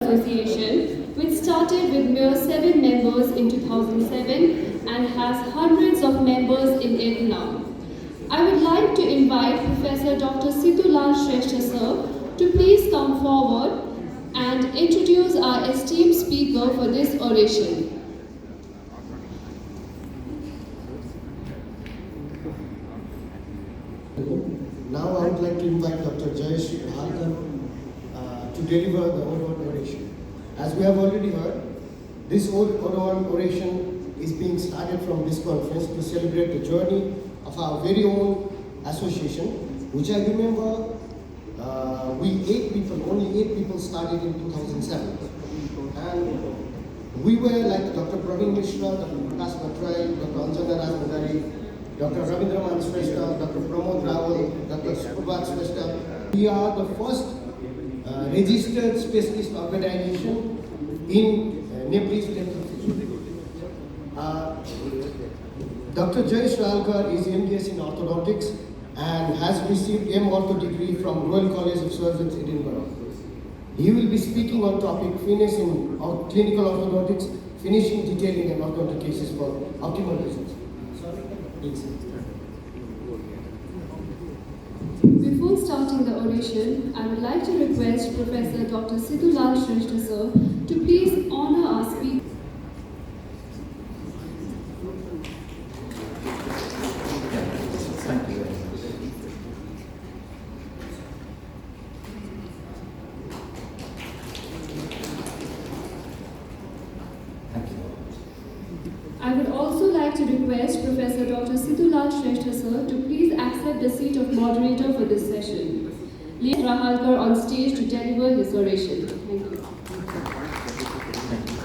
association, which started with mere 7 members in 2007 and has hundreds of members in it now. I would like to invite Professor Dr. Sidulal Shrestha sir to please come forward and introduce our esteemed speaker for this oration. Now I would like to invite Dr. Jayesh Halkar to deliver the oral oration. As we have already heard, this oral oration is being started from this conference to celebrate the journey of our very own association, which I remember only 8 people started in 2007. And we were like Dr. Praveen Mishra, Dr. Prakash Bhatrai, Dr. Anjana Rajmagari, Dr. Ravindraman Shrestha, Dr. Pramod Rawal, Dr. Subhat Shrestha. We are the first registered specialist organization in Nepalese dental physiology. Dr. Jayesh Halkar is MDS in orthodontics and has received M.Ortho degree from Royal College of Surgeons, Edinburgh. He will be speaking on topic finish in clinical orthodontics, finishing, detailing and orthodontic cases for optimal results. Please. Before starting the oration, I would like to request Professor Dr. Sidulal Shrestha sir to please honor our speaker. Thank you very much. Thank you. I would also like to request Professor Dr. Sidulal Shrestha sir to please accept the seat of moderator for this session. Lead Rahalkar on stage to deliver his oration. Thank you.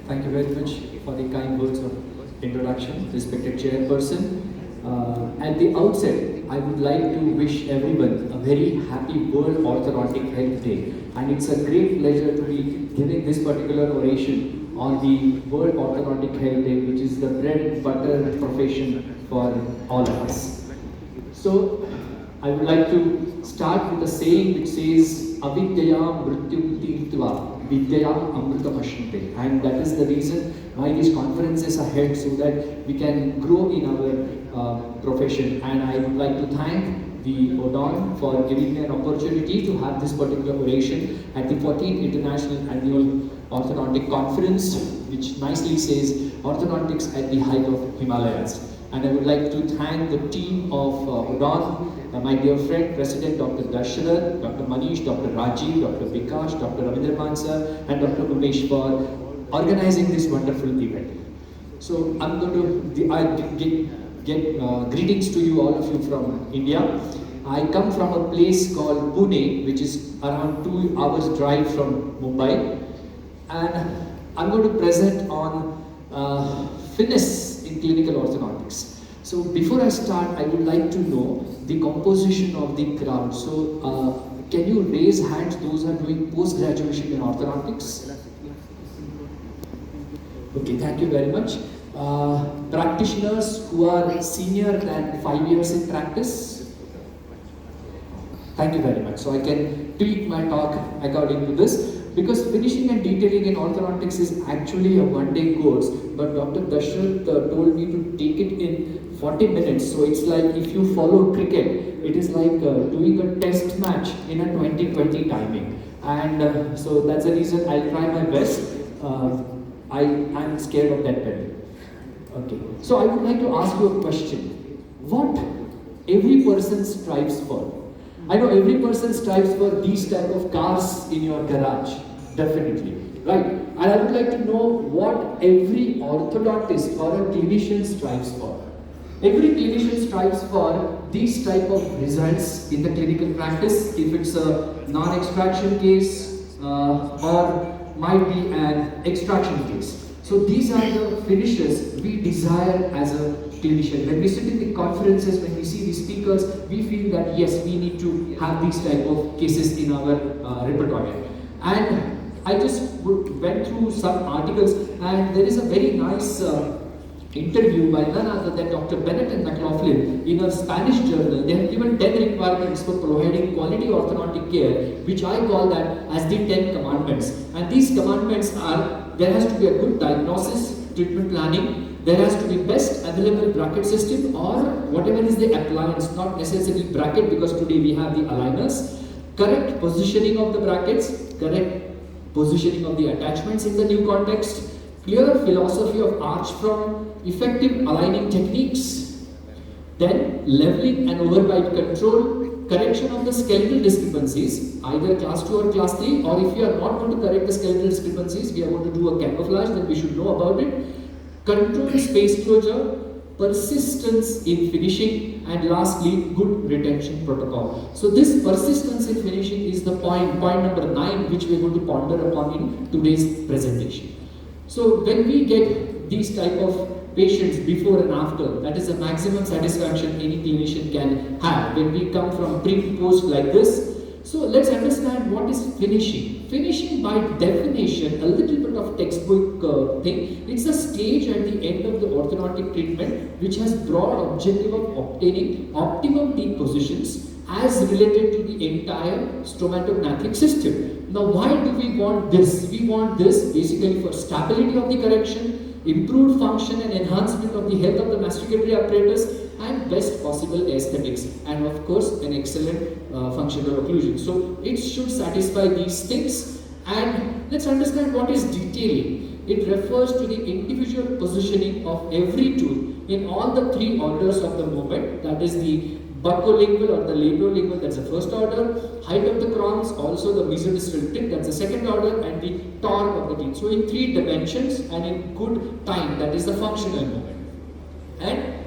Thank you very much for the kind words of introduction, respected chairperson. At the outset, I would like to wish everyone a very happy World Orthodontic Health Day. And it's a great pleasure to be giving this particular oration on the World Orthodontic Health Day, which is the bread and butter profession for all of us. So, I would like to start with a saying which says, Avidyaya mrityum tirtva Vidyaya Amrutam Ashrute. And that is the reason why these conferences are held, so that we can grow in our profession. And I would like to thank the ODON for giving me an opportunity to have this particular oration at the 14th International Annual Orthodontic Conference, which nicely says Orthodontics at the Height of Himalayas. And I would like to thank the team of ODON, my dear friend, President Dr. Dasharath, Dr. Manish, Dr. Rajiv, Dr. Vikash, Dr. Ravindraman sir, and Dr. Umesh for organizing this wonderful event. So I'm going to get greetings to you, all of you from India. I come from a place called Pune, which is around 2 hours drive from Mumbai. And I'm going to present on fitness in clinical orthodontics. So before I start, I would like to know the composition of the crowd. So can you raise hands those who are doing post-graduation in orthodontics? Okay, thank you very much. Practitioners who are senior than 5 years in practice? Thank you very much. So I can tweak my talk according to this, because finishing and detailing in orthodontics is actually a one-day course, but Dr. Dasharath told me to take it in 40 minutes. So it's like if you follow cricket, it is like doing a test match in a 2020 timing. And so that's the reason I'll try my best. I'm scared of that pedal. Okay. So I would like to ask you a question. What every person strives for? I know every person strives for these type of cars in your garage, definitely, right? And I would like to know what every orthodontist or a clinician strives for. Every clinician strives for these type of results in the clinical practice, if it's a non-extraction case or might be an extraction case. So these are the finishes we desire as a clinician. When we sit in the conferences, when we see the speakers, we feel that yes, we need to have these type of cases in our repertoire. And I just went through some articles, and there is a very nice interview by none other than Dr. Bennett and McLaughlin in a Spanish journal. They have given 10 requirements for providing quality orthodontic care, which I call that as the 10 commandments. And these commandments are: there has to be a good diagnosis, treatment planning, there has to be best available bracket system or whatever is the appliance, not necessarily bracket because today we have the aligners, correct positioning of the brackets, correct positioning of the attachments in the new context, clear philosophy of arch front, effective aligning techniques, then leveling and overbite control, correction of the skeletal discrepancies, either class 2 or class 3, or if you are not going to correct the skeletal discrepancies, we are going to do a camouflage, then we should know about it, controlled space closure, persistence in finishing, and lastly, good retention protocol. So this persistence in finishing is the point number 9, which we are going to ponder upon in today's presentation. So when we get these type of patients before and after, that is the maximum satisfaction any clinician can have when we come from pre to post like this. So let's understand what is finishing. Finishing by definition, a little bit of textbook thing, it's a stage at the end of the orthodontic treatment which has broad objective of obtaining optimum teeth positions as related to the entire stomatognathing system. Now why do we want this? We want this basically for stability of the correction, improved function and enhancement of the health of the masticatory apparatus, and best possible aesthetics, and of course an excellent functional occlusion. So it should satisfy these things. And let's understand what is detailing. It refers to the individual positioning of every tooth in all the 3 orders of the movement, that is the buccolingual or the labiolingual, that's the first order, height of the crowns, also the mesodistal tip, that's the second order, and the torque of the teeth. So in 3 dimensions and in good time, that is the functional movement. And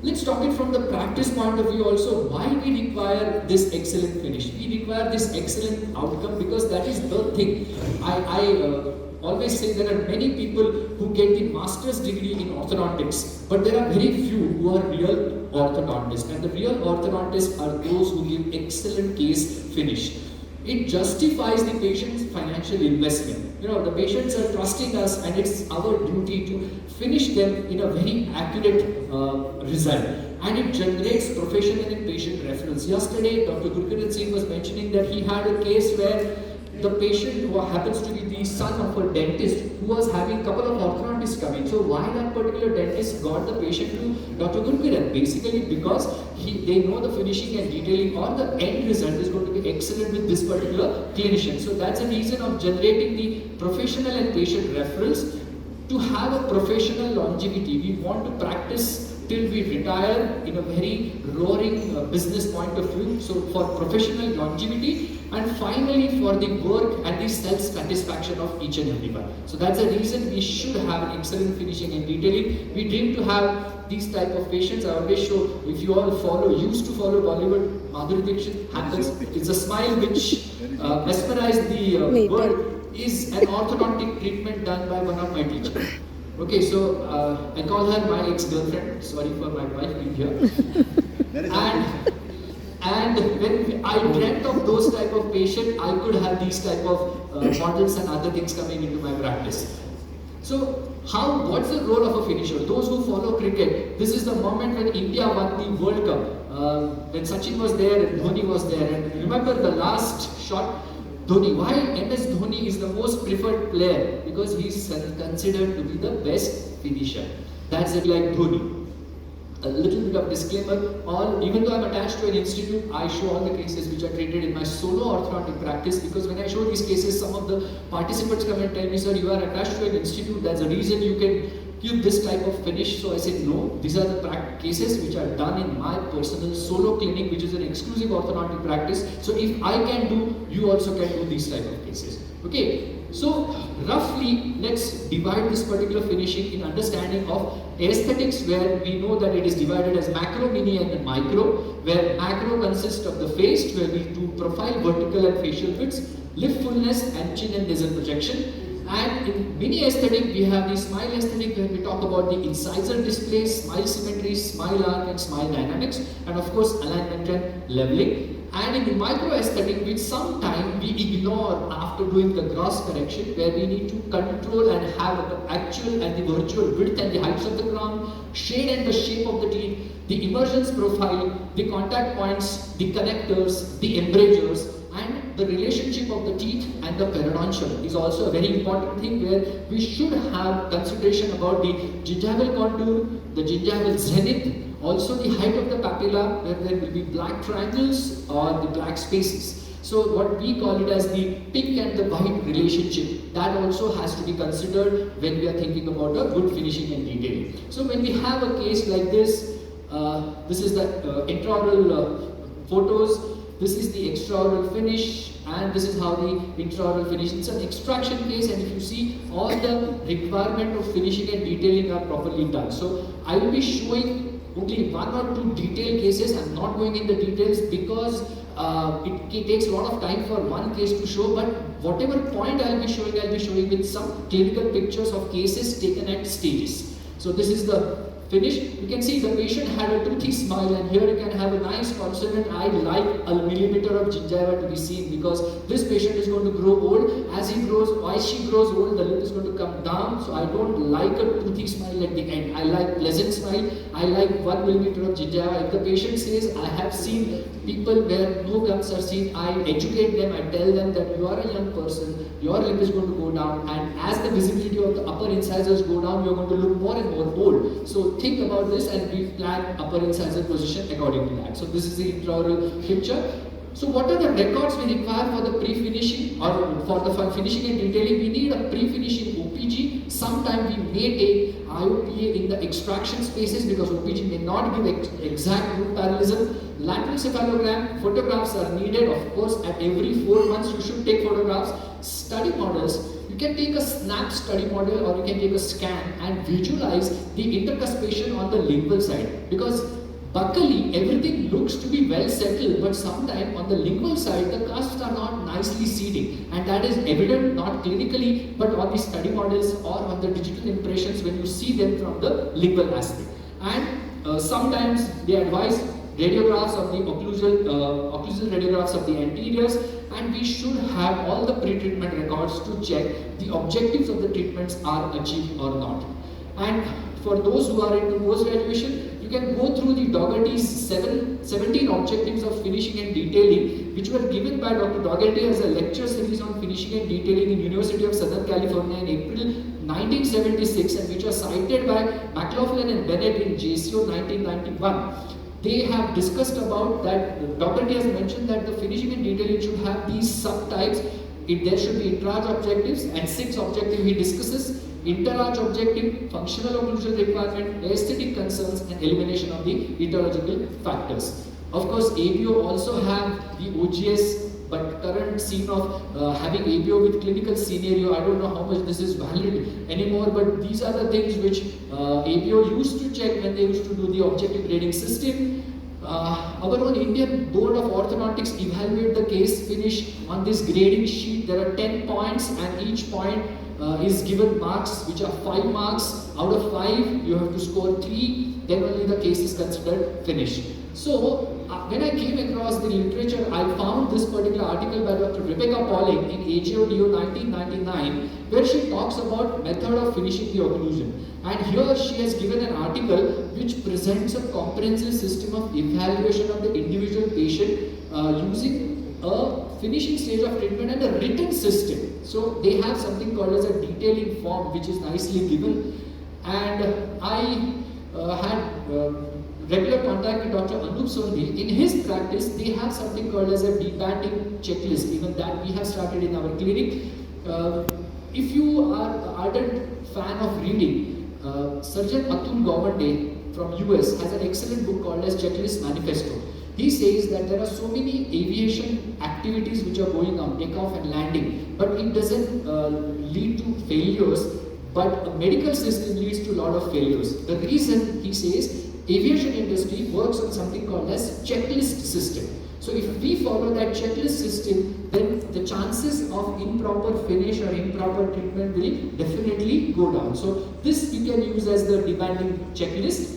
let's talk it from the practice point of view also. Why we require this excellent finish? We require this excellent outcome because that is the thing. I always say there are many people who get the master's degree in orthodontics, but there are very few who are real orthodontists, and the real orthodontists are those who give excellent case finish. It justifies the patient's financial investment. You know, the patients are trusting us, and it's our duty to finish them in a very accurate result. And it generates professional and patient reference. Yesterday, Dr. Gurkiran Singh was mentioning that he had a case where the patient who happens to be the son of a dentist who was having a couple of orthodontists coming. So why that particular dentist got the patient to Dr. Gurkiran? Basically because they know the finishing and detailing or the end result is going to be excellent with this particular clinician. So that's a reason of generating the professional and patient referrals. To have a professional longevity, we want to practice till we retire in a very roaring business point of view. So for professional longevity, and finally for the work and the self-satisfaction of each and everyone. So that's the reason we should have an excellent finishing and detailing. We dream to have these type of patients. I always show, if you all used to follow Bollywood, Madhuri Dixit happens. It's a smile which mesmerized the world, is an orthodontic treatment done by one of my teachers. Okay, so I call her my ex-girlfriend. Sorry for my wife being here. And when I dreamt of those type of patients, I could have these type of models and other things coming into my practice. So what's the role of a finisher? Those who follow cricket, this is the moment when India won the World Cup. When Sachin was there and Dhoni was there. And remember the last shot, Dhoni. Why MS Dhoni is the most preferred player? Because he is considered to be the best finisher. That's it, like Dhoni. A little bit of disclaimer, even though I'm attached to an institute, I show all the cases which are treated in my solo orthodontic practice, because when I show these cases, some of the participants come and tell me, sir, you are attached to an institute, that's the reason you can give this type of finish. So I said, no, these are the cases which are done in my personal solo clinic, which is an exclusive orthodontic practice. So if I can do, you also can do these type of cases. Okay. So roughly, let's divide this particular finishing in understanding of aesthetics, where we know that it is divided as macro, mini and micro, where macro consists of the face, where we do profile, vertical and facial fits, lip fullness and chin and nasal projection. And in mini aesthetic, we have the smile aesthetic, where we talk about the incisor display, smile symmetry, smile arc and smile dynamics, and of course alignment and leveling. And in the micro aesthetic, which sometime we ignore after doing the gross correction, where we need to control and have the actual and the virtual width and the heights of the crown, shade and the shape of the teeth, the emergence profile, the contact points, the connectors, the embrasures, and the relationship of the teeth and the periodontium is also a very important thing, where we should have consideration about the gingival contour, the gingival zenith, also the height of the papilla, where there will be black triangles or the black spaces. So what we call it as the pink and the white relationship, that also has to be considered when we are thinking about a good finishing and detailing. So when we have a case like this, this is the intraoral photos, this is the extraoral finish, and this is how the intraoral finish. It's an extraction case, and if you see, all the requirement of finishing and detailing are properly done. So I will be showing only one or two detailed cases. I'm not going in the details because it takes a lot of time for one case to show, but whatever point I'll be showing with some clinical pictures of cases taken at stages. So this is the finish. You can see the patient had a toothy smile, and here you can have a nice consonant. I like a millimeter of gingiva to be seen, because this patient is going to grow old. As she grows old, the lip is going to come down. So I don't like a toothy smile at the end. I like pleasant smile. I like 1 millimeter of gingiva. If the patient says, I have seen people where no gums are seen, I educate them. I tell them that you are a young person, your lip is going to go down, and as the visibility of the upper incisors go down, you are going to look more and more old. So think about this, and we plan upper incisor position according to that. So this is the intraoral picture. So what are the records we require for the pre-finishing or for the finishing and detailing? We need a pre-finishing OPG. Sometimes we may take IOPA in the extraction spaces, because OPG may not give exact root parallelism. Lateral cephalogram photographs are needed. Of course, at every 4 months you should take photographs. Study models. You can take a snap study model, or you can take a scan and visualize the intercuspation on the lingual side, because buccally everything looks to be well settled, but sometimes on the lingual side the cusps are not nicely seating, and that is evident not clinically but on the study models or on the digital impressions when you see them from the lingual aspect. And sometimes they advise radiographs of the occlusal radiographs of the anteriors, and we should have all the pre-treatment records to check the objectives of the treatments are achieved or not. And for those who are into post-graduation, you can go through the Dougherty's 17 objectives of finishing and detailing, which were given by Dr. Dougherty as a lecture series on finishing and detailing in University of Southern California in April 1976, and which are cited by McLaughlin and Bennett in JCO 1991. They have discussed about that. Dougherty has mentioned that the finishing and detailing should have these subtypes. There should be intra-arch objectives, and 6 objectives he discusses: inter-arch objective, functional occlusal requirement, aesthetic concerns, and elimination of the etiological factors. Of course, ABO also have the OGS, but current scene of having ABO with clinical scenario, I don't know how much this is valid anymore, but these are the things which ABO used to check when they used to do the objective grading system. Our own Indian Board of Orthodontics evaluate the case finish on this grading sheet. There are 10 points, and each point is given marks, which are 5 marks. Out of 5, you have to score 3, then only the case is considered finished. So, when I came across the literature, I found this particular article by Dr. Rebecca Pauling in AJODO 1999, where she talks about method of finishing the occlusion. And here she has given an article which presents a comprehensive system of evaluation of the individual patient using a finishing stage of treatment and a written system. So they have something called as a detailing form, which is nicely given. And I had regular contact with Dr. Anup Sondhi. In his practice, they have something called as a debanding checklist. Even that we have started in our clinic. If you are an ardent fan of reading, Surgeon Atul Gawande from US has an excellent book called as Checklist Manifesto. He says that there are so many aviation activities which are going on, takeoff and landing, but it doesn't lead to failures, but a medical system leads to a lot of failures. The reason, he says, aviation industry works on something called as checklist system. So if we follow that checklist system, then the chances of improper finish or improper treatment will definitely go down. So this you can use as the debanding checklist.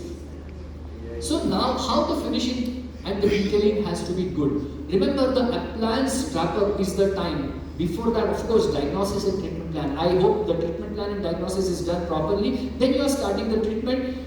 So now how the finishing and the detailing has to be good. Remember, the appliance wrap-up is the time. Before that, of course, diagnosis and treatment plan. I hope the treatment plan and diagnosis is done properly. Then you are starting the treatment.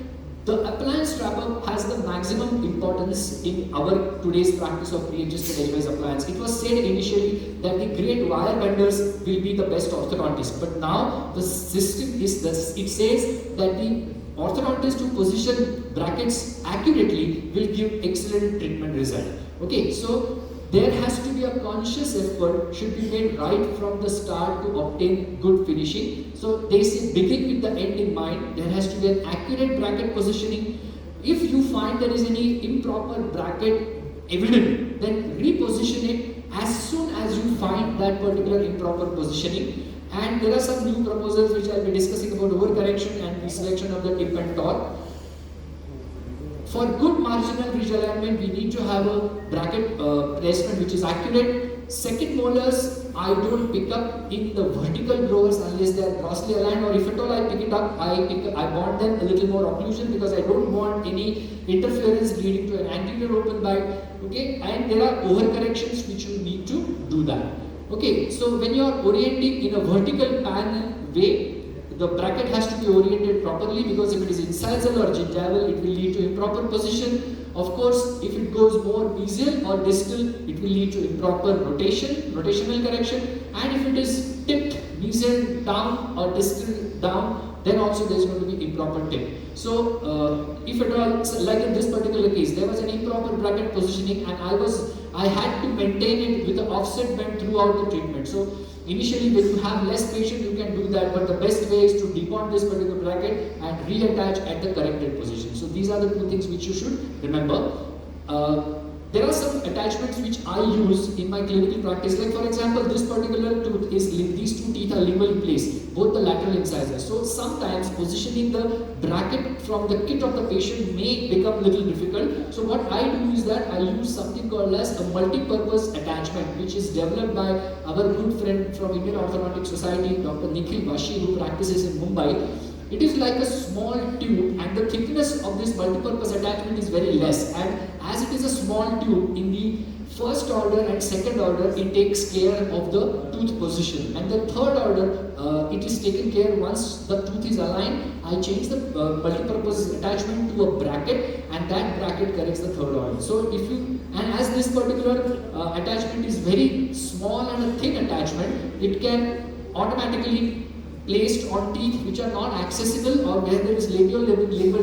The appliance wrap-up has the maximum importance in our today's practice of pre-adjusted edgewise appliance. It was said initially that the great wire benders will be the best orthodontists, but now the system is this. It says that the orthodontist who position brackets accurately will give excellent treatment result. Okay, so there has to be a conscious effort should be made right from the start to obtain good finishing. So they say begin with the end in mind. There has to be an accurate bracket positioning. If you find there is any improper bracket evident, then reposition it as soon as you find that particular improper positioning. And there are some new proposals which I will be discussing about overcorrection and reselection of the tip and torque. For good marginal ridge alignment, we need to have a bracket placement which is accurate. Second molars, I don't pick up in the vertical growers unless they are grossly aligned, or if at all I pick it up, I want them a little more occlusion because I don't want any interference leading to an anterior open bite. Okay, and there are overcorrections which you need to do that. Okay, so when you are orienting in a vertical panel way, the bracket has to be oriented properly, because if it is incisal or gingival, it will lead to improper position. Of course, if it goes more mesial or distal, it will lead to improper rotational correction. And if it is tipped mesial down or distal down, then also there is going to be improper tip. So, if at all, like in this particular case, there was an improper bracket positioning, and I had to maintain it with the offset bend throughout the treatment. So, initially, when you have less patient, you can do that, but the best way is to debond this particular bracket and reattach at the corrected position. So these are the two things which you should remember. There are some attachments which I use in my clinical practice. Like for example, this particular tooth is, these two teeth are lingually placed, both the lateral incisors. So sometimes positioning the bracket from the kit of the patient may become a little difficult. So what I do is that I use something called as a multi-purpose attachment, which is developed by our good friend from Indian Orthodontic Society, Dr. Nikhil Bashi, who practices in Mumbai. It is like a small tube, and the thickness of this multi-purpose attachment is very less, and as it is a small tube, in the first order and second order it takes care of the tooth position, and the third order it is taken care once the tooth is aligned. I change the multi-purpose attachment to a bracket, and that bracket corrects the third order. So if you, and as this particular attachment is very small and a thin attachment, it can automatically placed on teeth which are not accessible, or where there is labial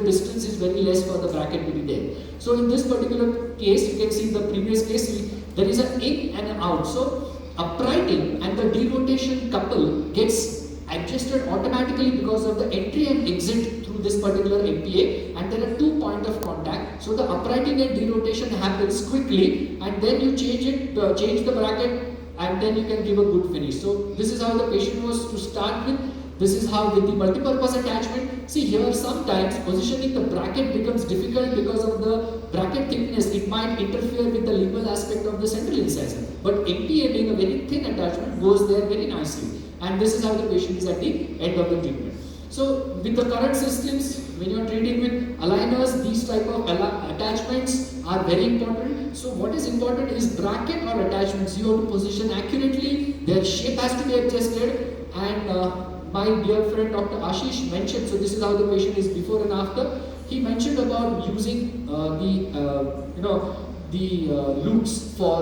distance is very less for the bracket to be there. So in this particular case, you can see the previous case, there is an in and an out. So uprighting and the derotation couple gets adjusted automatically because of the entry and exit through this particular MPA, and there are 2 points of contact. So the uprighting and derotation happens quickly, and then you change the bracket, and then you can give a good finish. So this is how the patient was to start with. This is how with the multi-purpose attachment. See here, sometimes positioning the bracket becomes difficult because of the bracket thickness. It might interfere with the lingual aspect of the central incisor. But MPA being a very thin attachment goes there very nicely. And this is how the patient is at the end of the treatment. So with the current systems, when you are treating with aligners, these type of attachments are very important. So what is important is bracket or attachments. You have to position accurately, their shape has to be adjusted, and my dear friend Dr. Ashish mentioned, so this is how the patient is before and after. He mentioned about using the loops for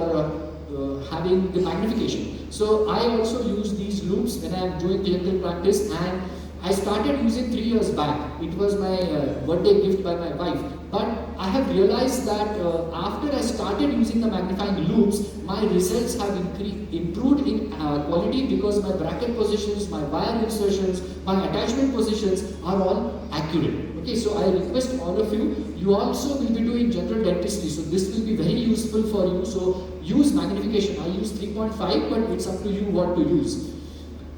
having the magnification. So I also use these loops when I am doing clinical practice, and I started using 3 years back. It was my birthday gift by my wife. But I have realized that after I started using the magnifying loops, my results have improved in quality, because my bracket positions, my wire insertions, my attachment positions are all accurate. Okay, so I request all of you, you also will be doing general dentistry, so this will be very useful for you. So use magnification. I use 3.5, but it's up to you what to use.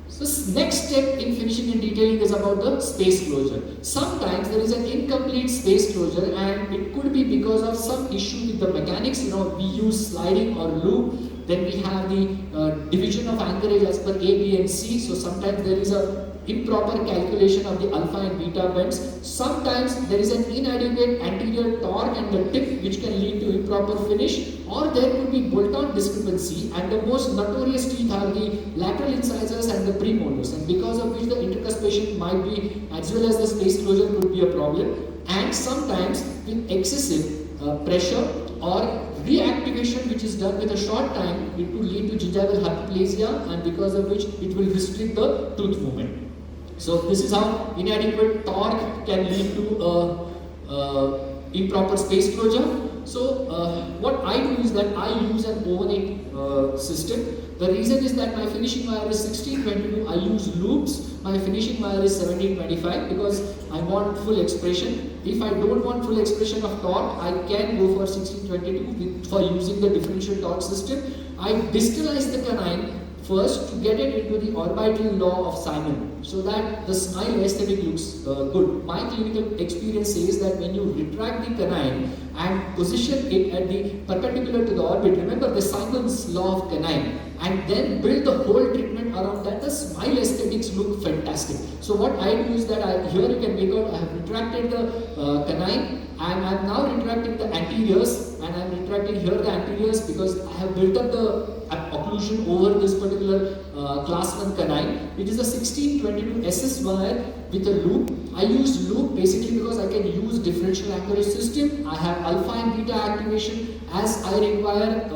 So next step in finishing and detailing is about the space closure. Sometimes there is an incomplete space closure, and it could be because of some issue with the mechanics. We use sliding or loop. Then we have the division of anchorage as per A, B and C. So sometimes there is a improper calculation of the alpha and beta bends. Sometimes there is an inadequate anterior torque and the tip which can lead to improper finish, or there could be bolt-on discrepancy, and the most notorious teeth are the lateral incisors and the premolars, and because of which the intercuspation might be, as well as the space closure could be a problem. And sometimes with excessive pressure or reactivation which is done with a short time, it could lead to gingival hyperplasia, and because of which it will restrict the tooth movement. So this is how inadequate torque can lead to improper space closure. So what I do is that I use an overnight system. The reason is that my finishing wire is 1622, I use loops. My finishing wire is 1725 because I want full expression. If I don't want full expression of torque, I can go for 1622 for using the differential torque system. I distalize the canine first to get it into the orbital law of Simon, so that the smile aesthetic looks good. My clinical experience says that when you retract the canine and position it at the perpendicular to the orbit, remember the Simon's law of canine, and then build the whole treatment around that, the smile aesthetics look fantastic. So what I do is that here you can make out I have retracted the canine, and I am now retracting the anteriors, and I am retracting here the anteriors because I have built up the occlusion over this particular class 1 canine. It is a 1622 SS wire with a loop. I use loop basically because I can use differential anchorage system. I have alpha and beta activation as I require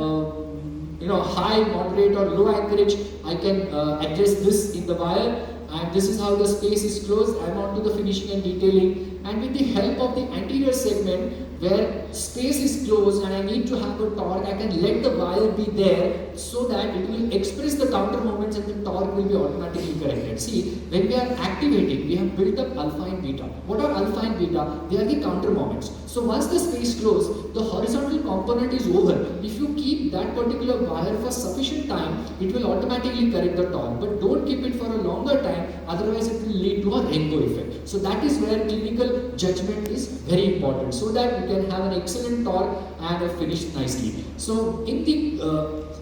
high, moderate or low anchorage. I can adjust this in the wire, and this is how the space is closed. I am on to the finishing and detailing, and with the help of the anterior segment where space is closed and I need to have a torque, I can let the wire be there so that it will express the counter moments and the torque will be automatically corrected. See, when we are activating, we have built up alpha and beta. What are alpha and beta? They are the counter moments. So once the space closed, the horizontal component is over. If you keep that particular wire for sufficient time, it will automatically correct the torque. But don't keep it for a longer time, otherwise it will lead to a rainbow effect. So that is where clinical judgment is very important, so that you can have an excellent torque and a finish nicely. So in the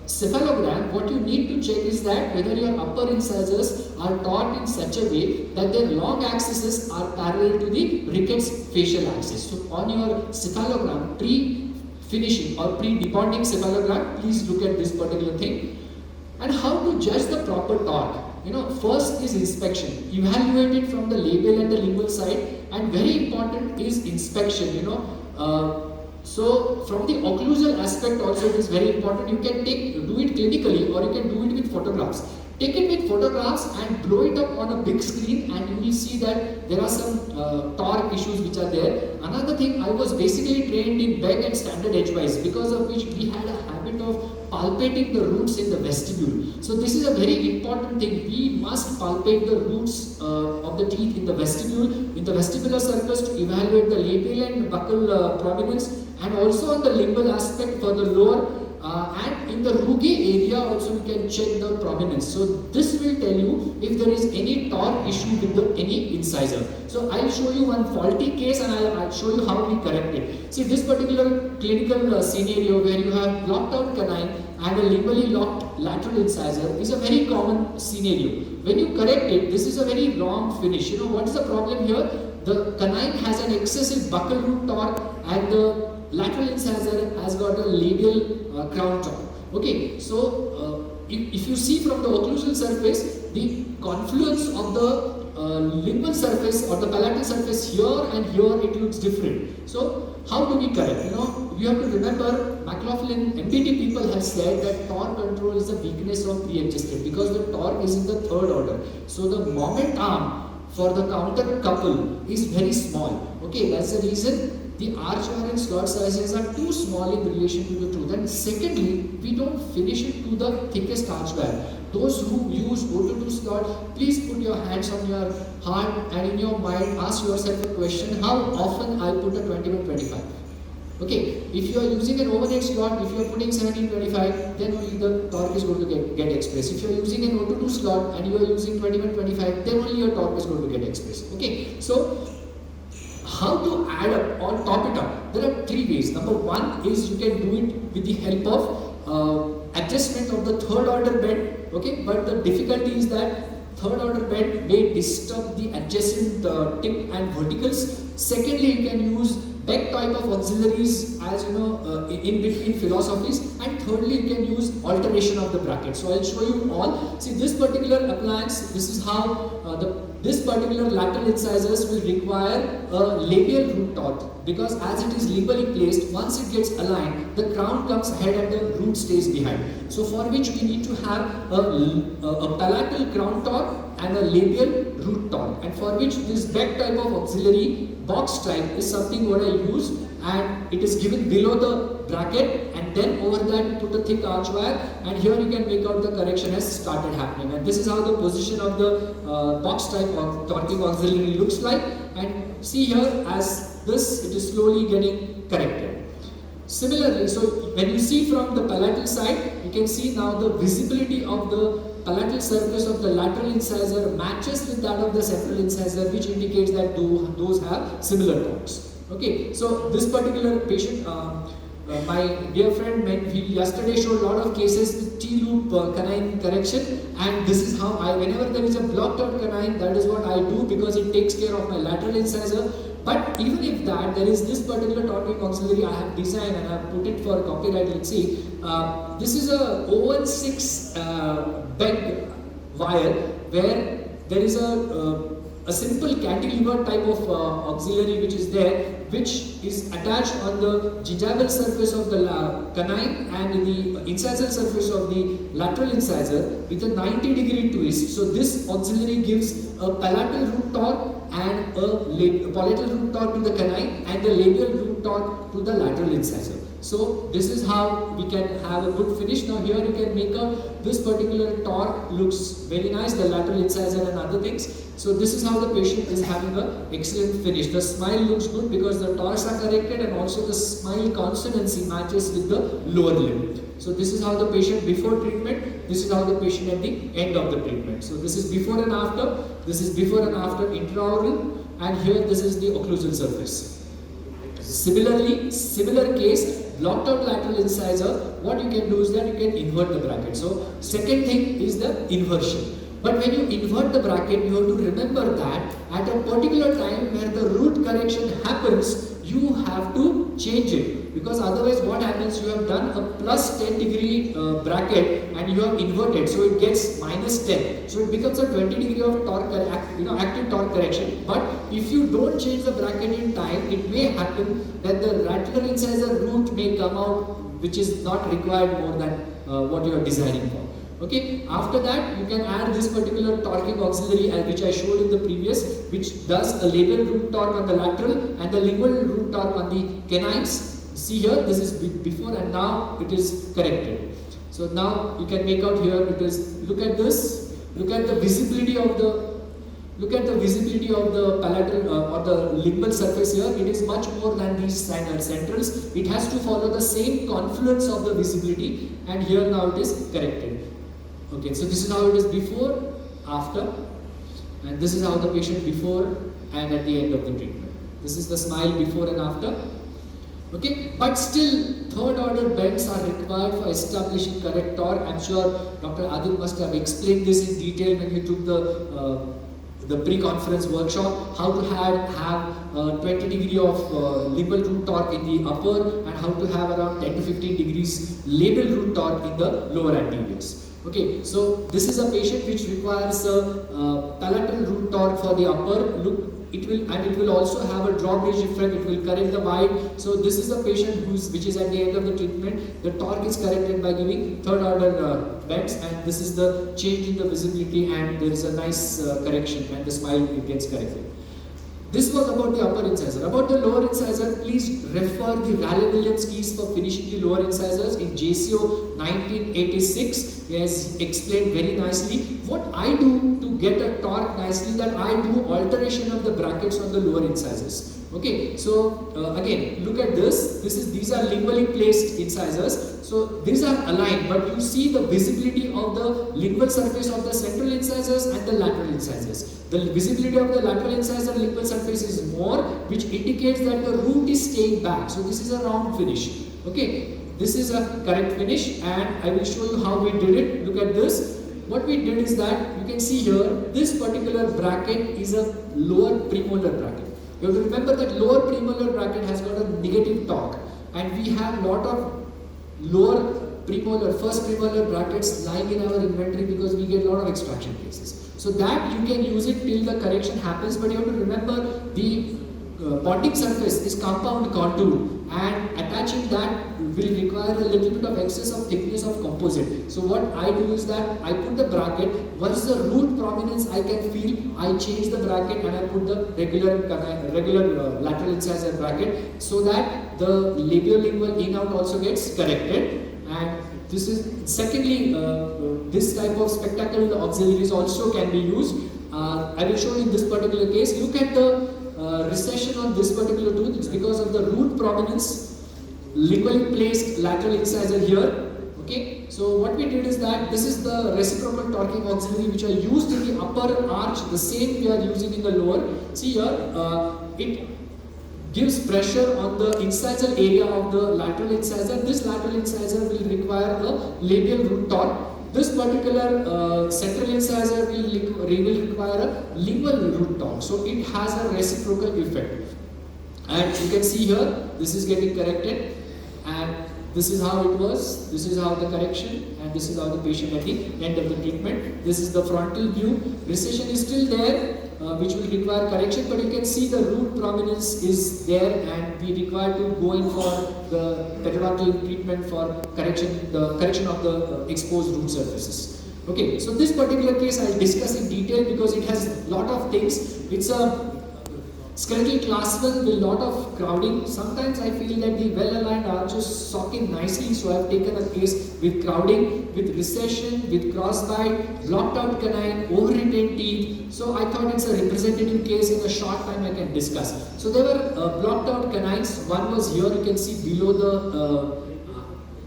cephalogram, what you need to check is that whether your upper incisors are taut in such a way that their long axes are parallel to the rickets facial axis. So on your cephalogram, pre-finishing or pre-debonding cephalogram, please look at this particular thing. And how to judge the proper torque? First is inspection. Evaluate it from the labial and the lingual side, and very important is inspection. So from the occlusal aspect also it is very important. You can do it clinically or you can do it with photographs. Take it with photographs and blow it up on a big screen, and you will see that there are some torque issues which are there. Another thing, I was basically trained in beg and standard edgewise, because of which we had a habit of palpating the roots in the vestibule. So this is a very important thing. We must palpate the roots of the teeth in the vestibule, in the vestibular surface, to evaluate the labial and buccal prominence, and also on the lingual aspect for the lower. And in the rugae area also we can check the prominence. So this will tell you if there is any torque issue with any incisor. So I'll show you one faulty case and I'll show you how we correct it. See, this particular clinical scenario where you have locked out canine and a lingually locked lateral incisor is a very common scenario. When you correct it, this is a very wrong finish. What is the problem here? The canine has an excessive buccal root torque and the lateral incisor has got a labial crown torque. Okay, so if you see from the occlusal surface, the confluence of the lingual surface or the palatal surface here and here, it looks different. So how do we correct? You have to remember, McLaughlin, MBT people have said that torque control is a weakness of pre-adjusted because the torque is in the third order. So the moment arm for the counter couple is very small. Okay, that's the reason the arch wire and slot sizes are too small in relation to the tooth. And secondly, we don't finish it to the thickest arch wire. Those who use O2 slot, please put your hands on your heart and in your mind ask yourself a question: how often I put a 2125? Okay, if you are using an overhead slot, if you are putting 1725, then only the torque is going to get expressed. If you are using an O2 slot and you are using 2125, then only your torque is going to get expressed. Okay, so how to add up or top it up? There are three ways. Number one is you can do it with the help of adjustment of the third order bend. Okay, but the difficulty is that third order bend may disturb the adjacent tip and verticals. Secondly, you can use back type of auxiliaries as you know in between philosophies, and thirdly you can use alternation of the bracket. So I'll show you all. See, this particular appliance, this is how this particular lateral incisors will require a labial root torque, because as it is limbally placed, once it gets aligned, the crown comes ahead and the root stays behind. So for which we need to have a palatal crown torque and a labial root torque, and for which this back type of auxiliary box type is something what I use, and it is given below the bracket, and then over that put a thick arch wire, and here you can make out the correction has started happening. And this is how the position of the box type of torquing auxiliary looks like, and see here as this it is slowly getting corrected. Similarly, so when you see from the palatal side, you can see now the visibility of the palatal surface of the lateral incisor matches with that of the central incisor, which indicates that those have similar torques. Okay, so this particular patient, my dear friend, he yesterday showed a lot of cases with T-loop canine correction, and this is how whenever there is a blocked out canine, that is what I do, because it takes care of my lateral incisor. But even if that, there is this particular torquing auxiliary I have designed and I have put it for copyright. Let's see. This is a 016 bend wire where there is a simple cantilever type of auxiliary which is there, which is attached on the gingival surface of the canine and the incisal surface of the lateral incisor with a 90-degree twist. So this auxiliary gives a palatal root torque and a palatal root torque to the canine and the labial root torque to the lateral incisor. So this is how we can have a good finish. Now here you can make out this particular torque looks very nice, the lateral incisor and other things. So this is how the patient is having an excellent finish. The smile looks good because the torques are corrected, and also the smile consonancy matches with the lower limb. So this is how the patient before treatment, this is how the patient at the end of the treatment. So this is before and after, this is before and after intraoral, and here this is the occlusal surface. Similarly, similar case, blocked out lateral incisor, what you can do is that you can invert the bracket. So second thing is the inversion. But when you invert the bracket, you have to remember that at a particular time where the root correction happens, you have to change it, because otherwise what happens, you have done a plus 10-degree bracket and you have inverted, so it gets minus 10, so it becomes a 20-degree of torque, active torque correction. But if you don't change the bracket in time, it may happen that the lateral incisor root may come out, which is not required more than what you are designing for. Okay, after that you can add this particular torquing auxiliary which I showed in the previous, which does a labial root torque on the lateral and the lingual root torque on the canines. See here, this is before and now it is corrected. So now you can make out here it is, look at this, look at the visibility of the palatal or the limbal surface here. It is much more than these centrals. It has to follow the same confluence of the visibility, and here now it is corrected. Okay, so this is how it is before, after, and this is how the patient before and at the end of the treatment. This is the smile before and after. Okay, but still third order bends are required for establishing correct torque. I'm sure Dr. Adil must have explained this in detail when he took the pre-conference workshop, how to have 20 degree of limbal root torque in the upper, and how to have around 10 to 15 degrees labial root torque in the lower anteriors. Okay, so this is a patient which requires a palatal root torque for the upper. Look, it will also have a drawbridge effect. It will correct the wide. So this is a patient which is at the end of the treatment. The torque is corrected by giving third order bends, and this is the change in the visibility, and there is a nice correction, and the smile it gets corrected. This was about the upper incisor. About the lower incisor, please refer the Raleigh-Williams keys for finishing the lower incisors in JCO 1986. He has explained very nicely. What I do to get a torque nicely, that I do alteration of the brackets on the lower incisors. Okay, so again, look at this. These are limbally placed incisors. So these are aligned, but you see the visibility of the lingual surface of the central incisors and the lateral incisors. The visibility of the lateral incisor lingual surface is more, which indicates that the root is staying back. So this is a round finish. Okay, this is a correct finish, and I will show you how we did it. Look at this. what we did is that you can see here, this particular bracket is a lower premolar bracket. You have to remember that lower premolar bracket has got a negative torque, and we have lot of lower premolar, first premolar brackets lying in our inventory because we get a lot of extraction cases. So that you can use it till the correction happens, but you have to remember the bonding surface is compound contour, and attaching that will require a little bit of excess of thickness of composite. So what I do is that I put the bracket, once the root prominence I can feel, I change the bracket and I put the regular lateral incisor bracket, so that the labiolingual in-out also gets corrected. And this is, secondly, this type of spectacle auxiliaries also can be used. I will show you in this particular case. Look at the recession on this particular tooth. It's because of the root prominence, lingually placed lateral incisor here. Okay, so what we did is that this is the reciprocal torquing auxiliary which are used in the upper arch, the same we are using in the lower. See here, it gives pressure on the incisor area of the lateral incisor. This lateral incisor will require a labial root torque. This particular central incisor will require a lingual root torque. So it has a reciprocal effect. And you can see here, this is getting corrected, and this is how it was, this is how the correction, and this is how the patient at the end of the treatment. This is the frontal view. Recession is still there, which will require correction, but you can see the root prominence is there, and we require to go in for the pedodontal treatment for correction, the correction of the exposed root surfaces. Okay, so this particular case I'll discuss in detail because it has lot of things. It's a skeletal class 1 with lot of crowding. Sometimes I feel that the well-aligned arches sock in nicely, so I've taken a case with crowding, with recession, with crossbite, blocked out canine, over-retained teeth. So I thought it's a representative case. In a short time I can discuss. So there were blocked out canines. One was here, you can see below the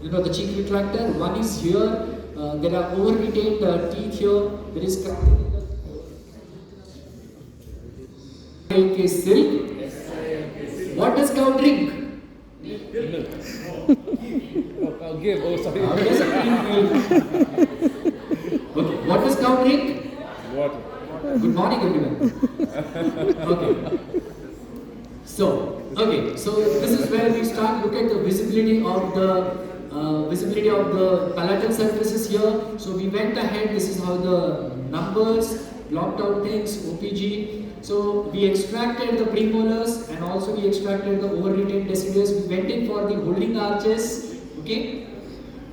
the cheek retractor. One is here. There are over-retained teeth here. There is crowding. Silk. What does cow drink? I'll give. Oh, sorry. Okay. What does cow drink? Water. Good morning, everyone. Okay. So this is where we start. Look at the visibility of the palatal surfaces here. So we went ahead. This is how the numbers, blocked out things, OPG. So we extracted the premolars and also we extracted the over-retained deciduous. We went in for the holding arches. Okay.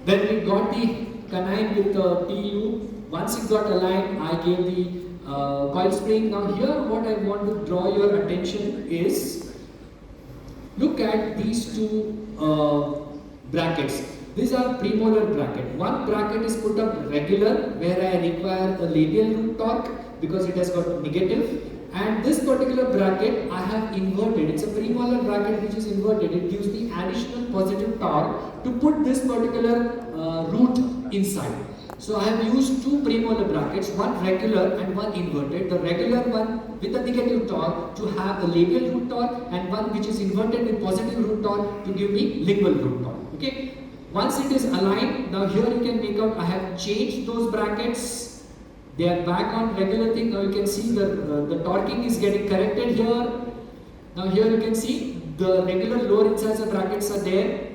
Then we got the canine with the PU. Once it got aligned, I gave the coil spring. Now here, what I want to draw your attention is, look at these two brackets. These are premolar bracket. One bracket is put up regular, where I require a labial root torque because it has got negative. And this particular bracket I have inverted. It's a premolar bracket which is inverted. It gives the additional positive torque to put this particular root inside. So I have used two premolar brackets, one regular and one inverted. The regular one with a negative torque to have a labial root torque, and one which is inverted with positive root torque to give me lingual root torque. Okay. Once it is aligned, now here you can make out I have changed those brackets. They are back on regular thing. Now you can see the torquing is getting corrected here. Now here you can see the regular lower incisor brackets are there.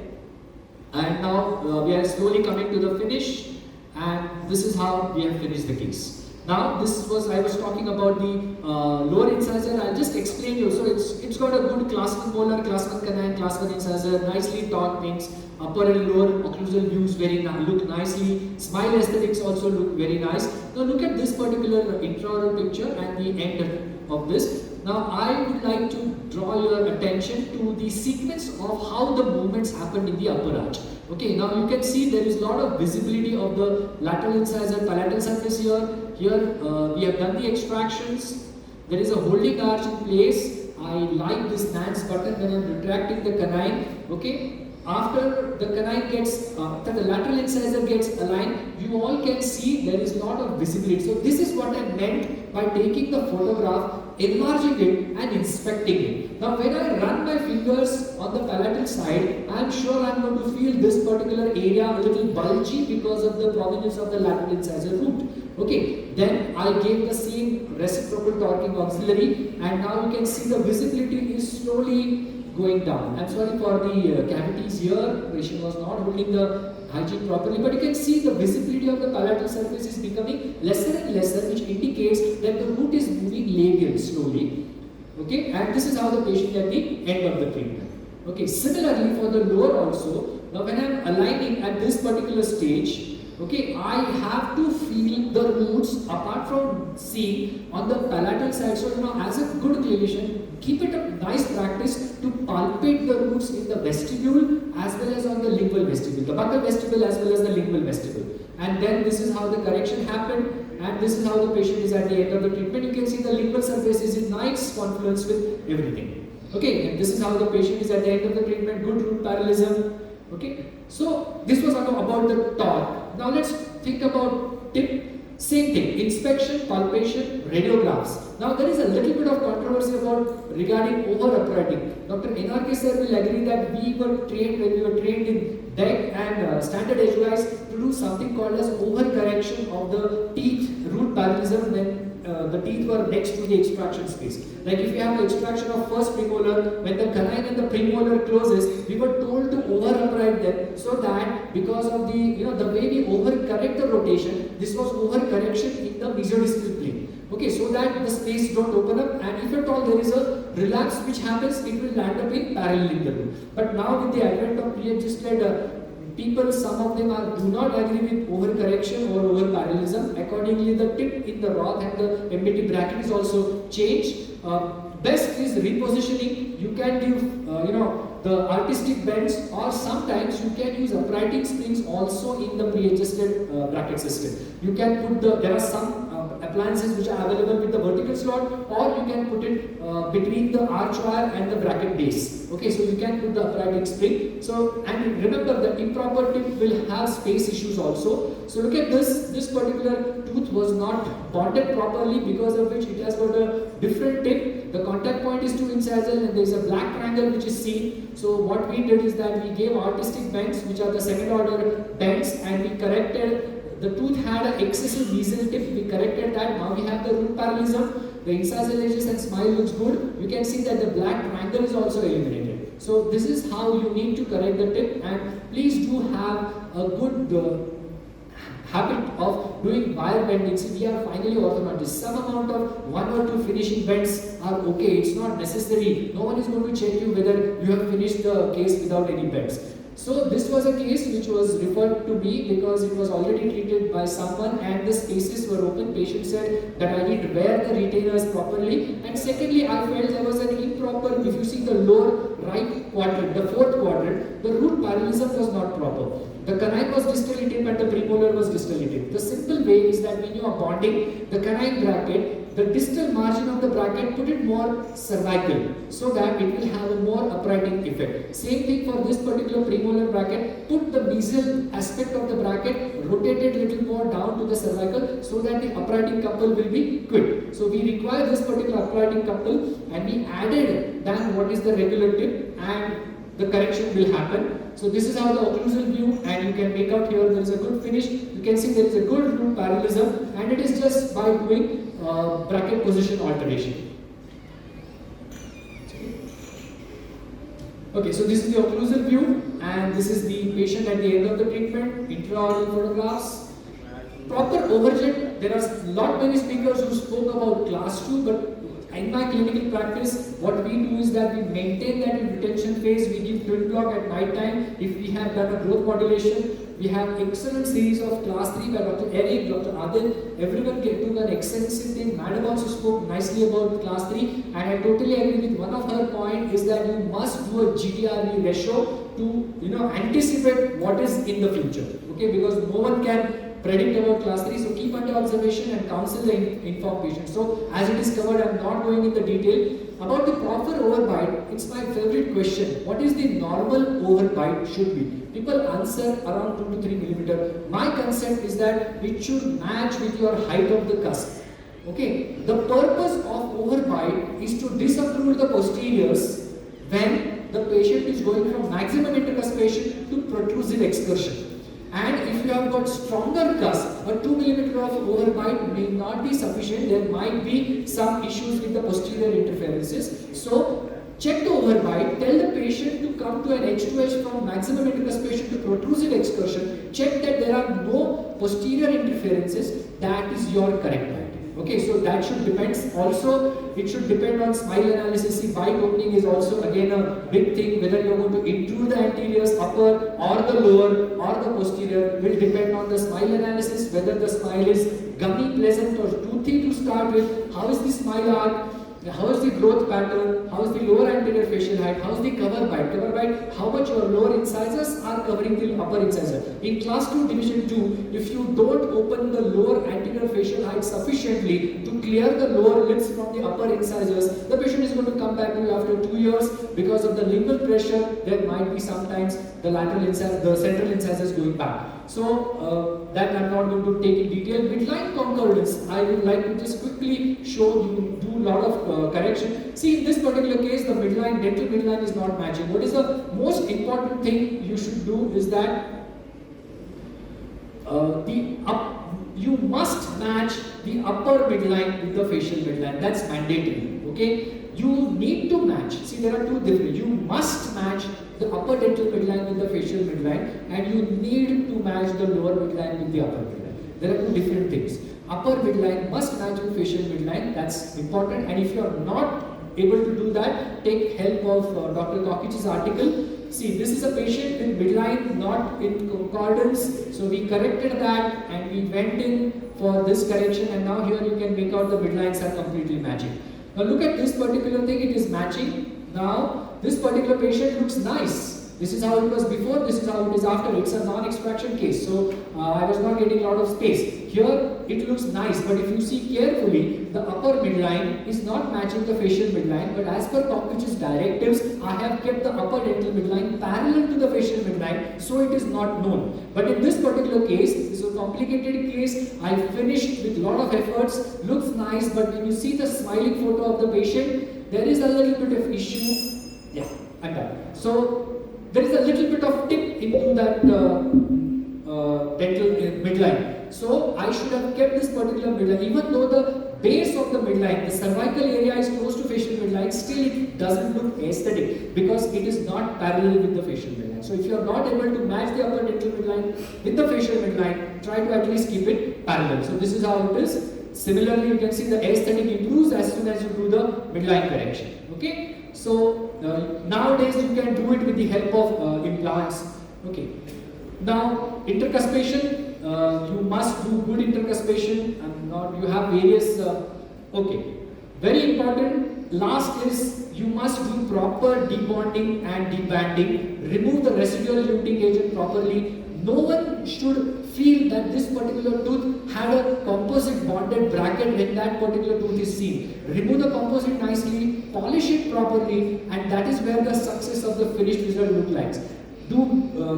And now we are slowly coming to the finish. And this is how we have finished the case. Now this was, I was talking about the lower incisor. I'll just explain you. So it's got a good class 1 molar, class 1 canine, class 1 incisor, nicely torqued things. Upper and lower occlusal views look nicely. Smile aesthetics also look very nice. Now look at this particular intraoral picture and the end of this. Now I would like to draw your attention to the sequence of how the movements happened in the upper arch. Okay, now you can see there is a lot of visibility of the lateral incisor, palatal surface here. Here we have done the extractions. There is a holding arch in place. I like this Nance button when I am retracting the canine. Okay. After the canine gets, after the lateral incisor gets aligned, you all can see there is a lot of visibility. So this is what I meant by taking the photograph enlarging it and inspecting it. Now when I run my fingers on the palatal side, I am sure I am going to feel this particular area a little bulgy because of the provenance of the lateral incisor root. Okay, then I gave the same reciprocal torquing auxiliary, and now you can see the visibility is slowly going down. I'm sorry for the cavities here, patient was not holding the hygiene properly, but you can see the visibility of the palatal surface is becoming lesser and lesser, which indicates that the root is moving labial slowly. Okay, and this is how the patient at the end of the treatment. Okay, similarly for the lower also, now when I'm aligning at this particular stage, okay, I have to feel the roots apart from seeing on the palatal side. So, as a good clinician, keep it a nice practice to palpate the roots in the vestibule as well as on the lingual vestibule, the buccal vestibule as well as the lingual vestibule. And then this is how the correction happened, and this is how the patient is at the end of the treatment. You can see the lingual surface is in nice confluence with everything. Okay, and this is how the patient is at the end of the treatment, good root parallelism. Okay, so this was about the torque. Now let's think about tip. Same thing, inspection, palpation, radiographs. Now there is a little bit of controversy about regarding over-uprighting. Dr. NRK sir will agree that we were trained when we were trained in DEC and standard HUIs to do something called as over-correction of the teeth root parallelism when the teeth were next to the extraction space. Like if you have the extraction of first premolar, when the canine and the premolar closes, we were told to over-upright them so that because of the the way we over-correct the rotation, this was over-correction in the mesodistal plane. Okay, so that the space don't open up, and if at all there is a relapse which happens, it will land up in parallel in the root. But now with the advent of pre-adjusted people, some of them do not agree with over-correction or over-parallelism. Accordingly, the tip in the Roth and the MBT bracket is also changed. Best is repositioning. You can give, the artistic bends, or sometimes you can use uprighting springs also in the pre-adjusted bracket system. You can put there are some appliances which are available with the vertical slot, or you can put it between the arch wire and the bracket base. Okay, so you can put the uprighting spring. So, and remember the improper tip will have space issues also. So look at this particular tooth was not bonded properly, because of which it has got a different tip. The contact point is 2 incisal and there is a black triangle which is seen. So what we did is that we gave artistic bends, which are the second order bends, and we corrected. The tooth had an excessive mesial tip, we corrected that. Now we have the root parallelism, the incisal edges and smile looks good. You can see that the black triangle is also eliminated. So this is how you need to correct the tip, and please do have a good habit of doing wire bending. See, we are finally orthodontists. Some amount of 1 or 2 finishing bends are okay. It's not necessary. No one is going to check you whether you have finished the case without any bends. So this was a case which was referred to me because it was already treated by someone and the spaces were open. Patient said that I need to wear the retainers properly, and secondly I felt there was an improper, if you see the lower right quadrant, the 4th quadrant, the root parallelism was not proper. The canine was distally tip and the premolar was distally tip. The simple way is that when you are bonding the canine bracket, the distal margin of the bracket, put it more cervical so that it will have a more uprighting effect. Same thing for this particular premolar bracket, put the mesial aspect of the bracket, rotate it little more down to the cervical so that the uprighting couple will be quick. So we require this particular uprighting couple, and we added then what is the regular tip, and the correction will happen. So this is how the occlusal view, and you can make out here there is a good finish. You can see there is a good root parallelism, and it is just by doing bracket position alteration. Okay, so this is the occlusal view, and this is the patient at the end of the treatment. Intraoral photographs. Proper overjet. There are lot many speakers who spoke about class 2, but in my clinical practice, what we do is that we maintain that in retention phase. We give twin block at night time. If we have done a growth modulation, we have excellent series of class 3 by Dr. Eric, Dr. Adil. Everyone took an extensive thing. Madam also spoke nicely about class 3, and I totally agree with one of her point is that you must do a GTRV ratio to anticipate what is in the future. Okay, because no one can predict about class 3, so keep under observation and counsel the informed patient. So as it is covered, I am not going into detail. About the proper overbite, it's my favorite question. What is the normal overbite should be? People answer around 2 to 3 millimeter. My concept is that it should match with your height of the cusp. Okay, the purpose of overbite is to disocclude the posteriors when the patient is going from maximum intercuspation to protrusive excursion. And if you have got stronger cusp, a 2 mm of overbite may not be sufficient. There might be some issues with the posterior interferences. So check the overbite, tell the patient to come to an H2H from maximum intercuspation to protrusive excursion, check that there are no posterior interferences, that is your correct bite. Okay, so that should depend. Also, it should depend on smile analysis. See, bite opening is also again a big thing. Whether you are going to intrude the anteriors, upper or the lower or the posterior will depend on the smile analysis. Whether the smile is gummy, pleasant or toothy to start with. How is the smile arc? How is the growth pattern? How is the lower anterior facial height? How is the cover bite? Cover bite, how much your lower incisors are covering the upper incisor. In class 2 division 2, if you don't open the lower anterior facial height sufficiently to clear the lower lips from the upper incisors, the patient is going to come back to you after 2 years because of the lingual pressure. There might be sometimes the lateral incisor, the central incisors going back. So that I'm not going to take in detail. Midline concordance, I would like to just quickly show you, do a lot of correction. See, in this particular case, the midline, dental midline is not matching. What is the most important thing you should do is that you must match the upper midline with the facial midline. That's mandatory. Okay, you need to match. See, there are two different. You must match the upper dental midline with the facial midline, and you need to match the lower midline with the upper midline. There are two different things. Upper midline must match with facial midline. That's important. And if you are not able to do that, take help of Dr. Kokich's article. See, this is a patient with midline not in concordance. So we corrected that and we went in for this correction, and now here you can make out the midlines are completely matching. Now look at this particular thing, it is matching. Now this particular patient looks nice. This is how it was before, this is how it is after. It's a non-extraction case, so I was not getting a lot of space. Here it looks nice, but if you see carefully, the upper midline is not matching the facial midline, but as per Kokich's directives, I have kept the upper dental midline parallel to the facial midline, so it is not known. But in this particular case, this is a complicated case, I finished with a lot of efforts, looks nice, but when you see the smiling photo of the patient, there is a little bit of issue. Yeah, I'm done. So there is a little bit of tip into that dental midline. So I should have kept this particular midline, even though the base of the midline, the cervical area is close to facial midline, still it doesn't look aesthetic because it is not parallel with the facial midline. So if you are not able to match the upper dental midline with the facial midline, try to at least keep it parallel. So this is how it is. Similarly, you can see the aesthetic improves as soon as you do the midline correction. Okay. So nowadays you can do it with the help of implants. Okay. Now intercuspation, you must do good intercuspation, and not you have various. Okay. Very important. Last is you must do proper debonding and debanding. Remove the residual luting agent properly. No one should feel that this particular tooth had a composite bonded bracket when that particular tooth is seen. Remove the composite nicely, polish it properly, and that is where the success of the finished result looks like. Do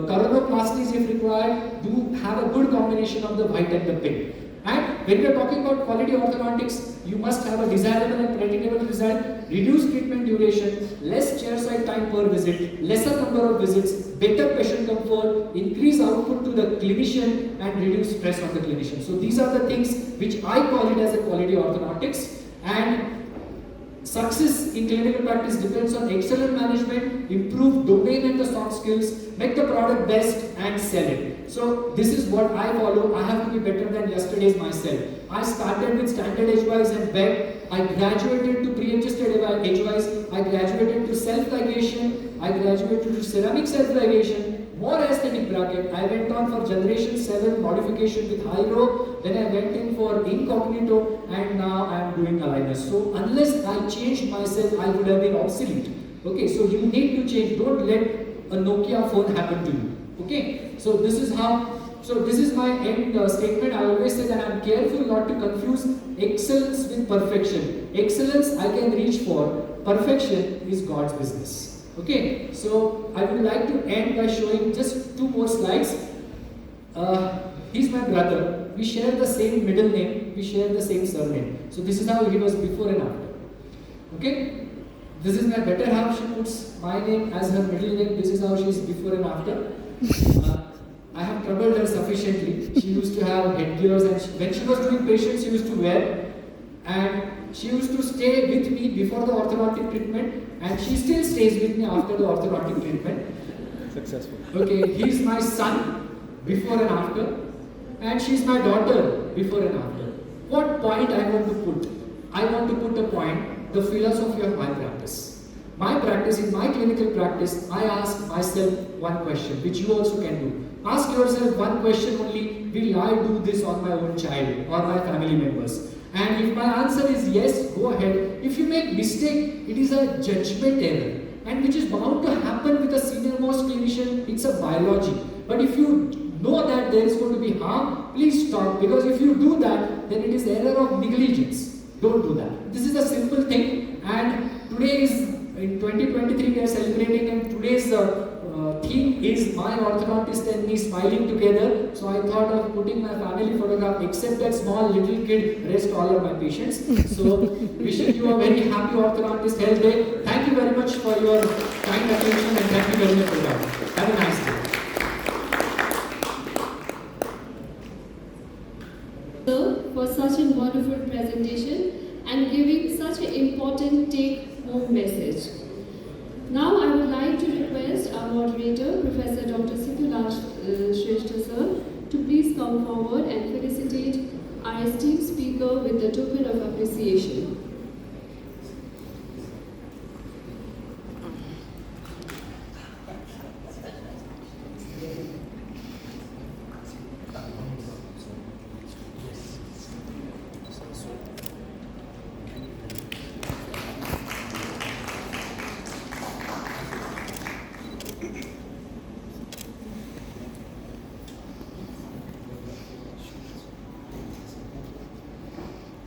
coronoplasties if required, do have a good combination of the white and the pink. And when we are talking about quality orthodontics, you must have a desirable and predictable result, reduce treatment duration, less chairside time per visit, lesser number of visits, better patient comfort, increase output to the clinician, and reduce stress on the clinician. So these are the things which I call it as a quality orthodontics. And success in clinical practice depends on excellent management, improve domain and the soft skills, make the product best and sell it. So this is what I follow. I have to be better than yesterday's myself. I started with standard edgewise and bed. I graduated to pre-adjusted edgewise. I graduated to self-ligation. I graduated to ceramic self-ligation. More aesthetic bracket. I went on for generation 7 modification with high row. Then I went in for incognito, and now I am doing aligners. So unless I changed myself, I would have been obsolete. Okay, so you need to change. Don't let a Nokia phone happen to you. Okay, so this is how. So this is my end statement. I always say that I am careful not to confuse excellence with perfection. Excellence I can reach for. Perfection is God's business. Okay, so I would like to end by showing just 2 more slides. He's my brother. We share the same middle name. We share the same surname. So this is how he was before and after. Okay? This is my better half. She puts my name as her middle name. This is how she is before and after. I have troubled her sufficiently. She used to have headgears, and when she was doing patients, she used to wear. And she used to stay with me before the orthodontic treatment, and she still stays with me after the orthodontic treatment. Successful. Okay, he's my son before and after, and she's my daughter before and after. What point I want to put? I want to put a point, the philosophy of my practice. My practice, in my clinical practice, I ask myself one question, which you also can do. Ask yourself one question only, will I do this on my own child or my family members? And if my answer is yes, go ahead. If you make mistake, it is a judgment error, and which is bound to happen with a senior most clinician. It's a biology. But if you know that there is going to be harm, please stop, because if you do that, then it is error of negligence. Don't do that. This is a simple thing, and today is in 2023 we are celebrating, and today's theme is my orthodontist and me smiling together. So I thought of putting my family photograph, except that small little kid, rest all of my patients. So wishing you a very happy orthodontist health day. Thank you very much for your kind attention, and thank you very much for that. Have a nice day. For such a wonderful presentation and giving such an important take-home message. Now I would like to request our moderator, Professor Dr. Situlal Shrestha sir, to please come forward and felicitate our esteemed speaker with the token of appreciation.